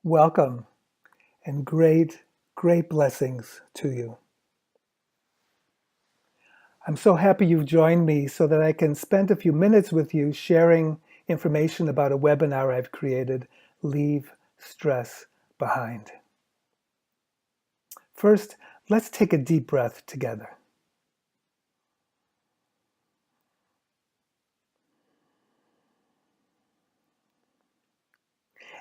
Welcome and great blessings to you. I'm so happy you've joined me so that I can spend a few minutes with you sharing information about a webinar I've created, Leave Stress Behind. First, let's take a deep breath together.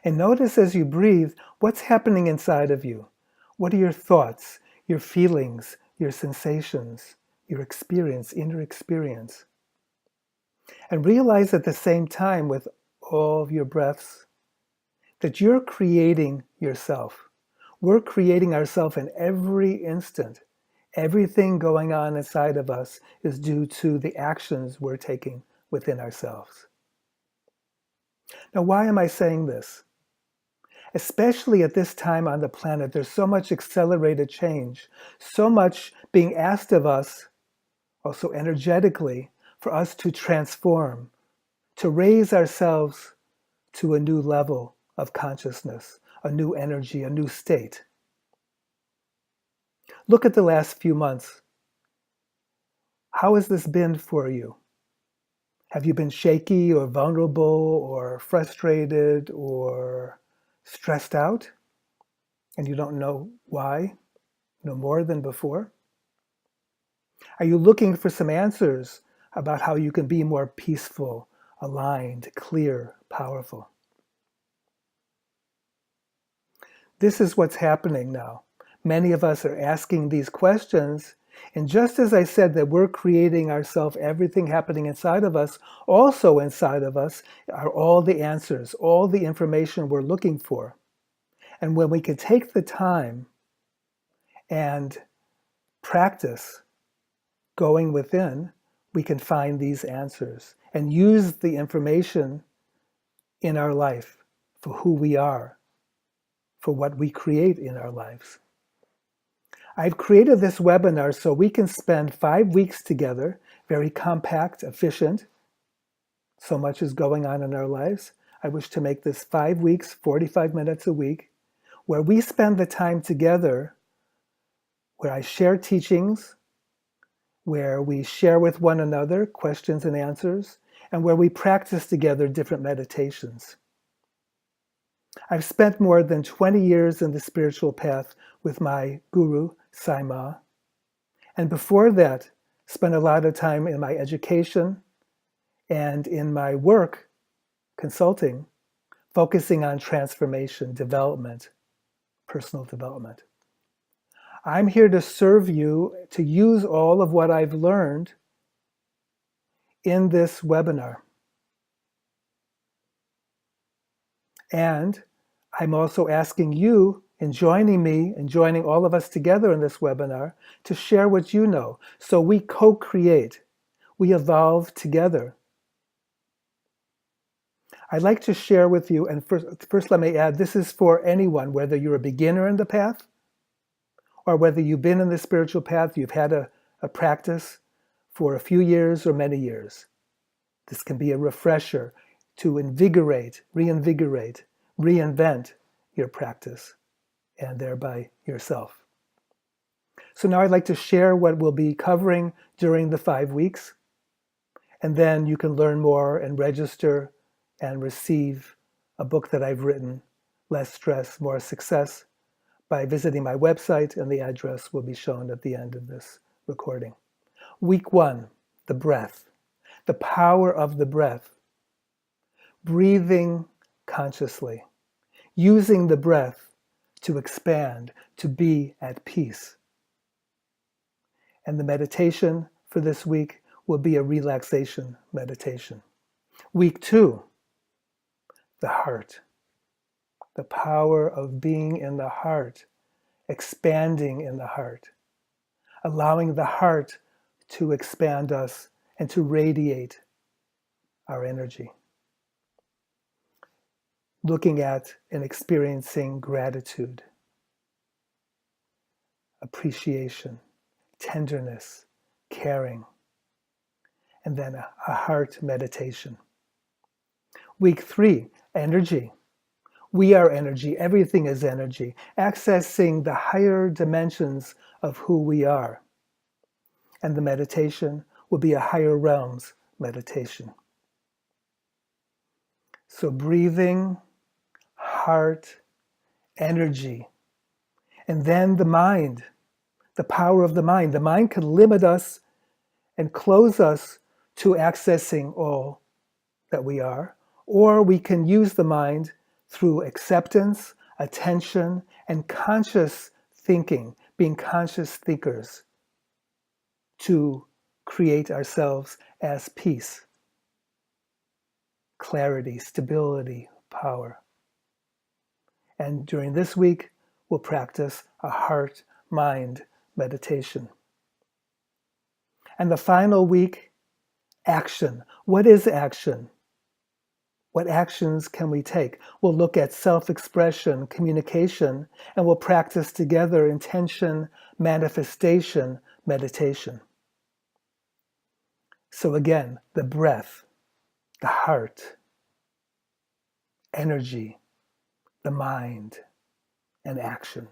And notice as you breathe, what's happening inside of you. What are your thoughts, your feelings, your sensations, your experience, inner experience? And realize at the same time with all of your breaths that you're creating yourself. We're creating ourselves in every instant. Everything going on inside of us is due to the actions we're taking within ourselves. Now, why am I saying this? Especially at this time on the planet, there's so much accelerated change, so much being asked of us, also energetically, for us to transform, to raise ourselves to a new level of consciousness, a new energy, a new state. Look at the last few months. How has this been for you? Have you been shaky or vulnerable or frustrated or stressed out and you don't know why, no more than before? Are you looking for some answers about how you can be more peaceful, aligned, clear, powerful? This is what's happening now. Many of us are asking these questions. And just as I said that we're creating ourselves, everything happening inside of us, also inside of us are all the answers, all the information we're looking for. And when we can take the time and practice going within, we can find these answers and use the information in our life for who we are, for what we create in our lives. I've created this webinar so we can spend 5 weeks together, very compact, efficient. So much is going on in our lives. I wish to make this 5 weeks, 45 minutes a week, where we spend the time together, where I share teachings, where we share with one another questions and answers, and where we practice together different meditations. I've spent more than 20 years in the spiritual path with my guru, Sai Ma. And before that, spent a lot of time in my education and in my work, consulting, focusing on transformation, development, personal development. I'm here to serve you, to use all of what I've learned in this webinar. And I'm also asking you, and joining me and joining all of us together in this webinar, to share what you know. So we co-create, we evolve together. I'd like to share with you, and first let me add, this is for anyone, whether you're a beginner in the path, or whether you've been in the spiritual path, you've had a practice for a few years or many years. This can be a refresher to invigorate, reinvigorate, reinvent your practice, and thereby yourself. So now I'd like to share what we'll be covering during the 5 weeks, and then you can learn more and register and receive a book that I've written, Less Stress, More Success, by visiting my website, and the address will be shown at the end of this recording. Week 1, the breath, the power of the breath, breathing consciously, using the breath to expand, to be at peace. And the meditation for this week will be a relaxation meditation. Week 2, the heart, the power of being in the heart, expanding in the heart, allowing the heart to expand us and to radiate our energy. Looking at and experiencing gratitude, appreciation, tenderness, caring, and then a heart meditation. Week 3, energy. We are energy. Everything is energy. Accessing the higher dimensions of who we are. And the meditation will be a higher realms meditation. So breathing, heart, energy, and then the mind, the power of the mind. The mind can limit us and close us to accessing all that we are, or we can use the mind through acceptance, attention, and conscious thinking, being conscious thinkers, to create ourselves as peace, clarity, stability, power. And during this week, we'll practice a heart-mind meditation. And the final week, action. What is action? What actions can we take? We'll look at self-expression, communication, and we'll practice together intention, manifestation, meditation. So again, the breath, the heart, energy, the mind, and action.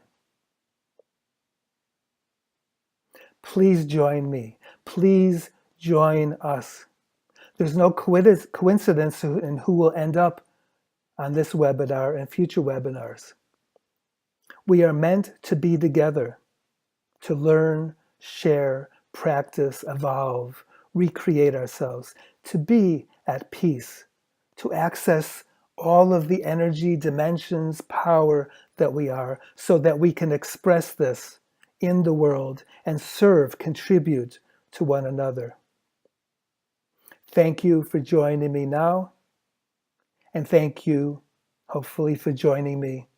Please join me. Please join us. There's no coincidence in who will end up on this webinar and future webinars. We are meant to be together, to learn, share, practice, evolve, recreate ourselves, to be at peace, to access all of the energy, dimensions, power that we are, so that we can express this in the world and serve, contribute to one another. Thank you for joining me now, and thank you, hopefully, for joining me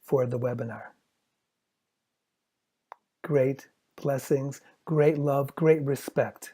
for the webinar. Great blessings, great love, great respect.